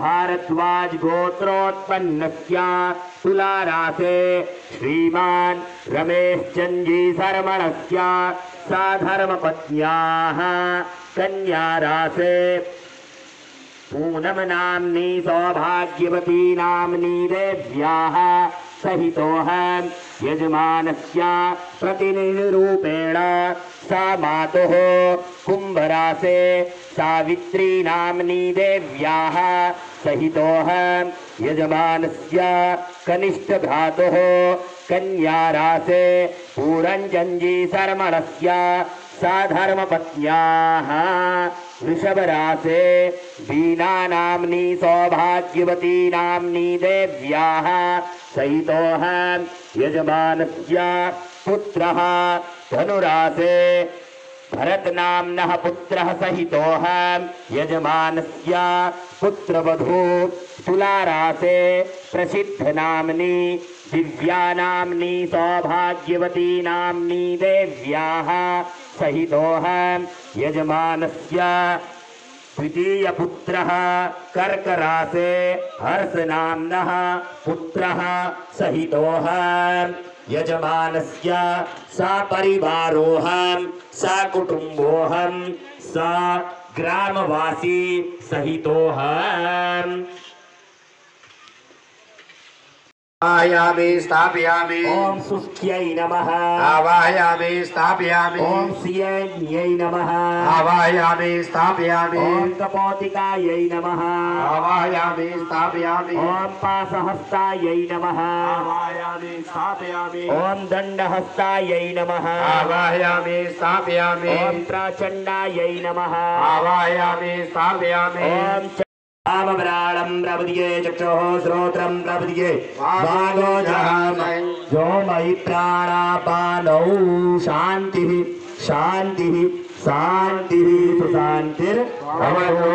भारद्वाज गोत्रोत्पन्नस्य तुलारासे श्रीमान रमेश चंजी शर्मणस्य साधर्मपत्न्याः कन्या रासे पूनम नाम्नी सौभाग्यवती नाम्नी देव्याः सहितोऽहं यजमानस्य प्रतिनिधिरूपेण सा मातुः कुम्भरासे सावित्री नाम्नी देव्याः सहितोऽहं यजमानस्य कनिष्ठभ्रातुः कन्यारासे पूरञ्जञ्जी शर्मणस्य साधर्मपत्न्याः वृषभरासे वीणा नाम्नी सौभाग्यवती नाम्नी देव्याः सहितोऽहं यजमानस्य पुत्रः धनुरासे भरत नाम्नः पुत्रः सहितोऽहं यजमानस्य पुत्रवधू तुलारासे प्रसिद्ध नाम्नी दिव्या नाम्नी सौभाग्यवती नाम्नी देव्याः सहितोऽहं यजमानस्य द्वितीय पुत्रः कर्करासे हर्ष नाम्नः पुत्रः सहितोऽहं यजमानस्य सपरिवारोऽहं सकुटुम्बोऽहं सग्रामवासी सहितोऽहम् आवाहयामि स्थापयामि ओम सुख्यै नमः आवाहयामि स्थापयामि ओम सियन्यै नमः आवाहयामि स्थापयामि ओम कपोतिकायै नमः आवाहयामि स्थापयामि ओम पाशहस्तायै नमः आवाहयामि स्थापयामि ओम दंडहस्तायै नमः आवाहयामि स्थापयामि ओम प्रचंडायै नमः आवाहयामि स्थापयामि ओम आमव्राणं प्रपद्ये चक्षुः श्रोत्रं प्रपद्ये वागोजहं जो मयि प्राणापानौ शान्तिः शान्तिः शान्तिः सुशान्तिर्भवतु।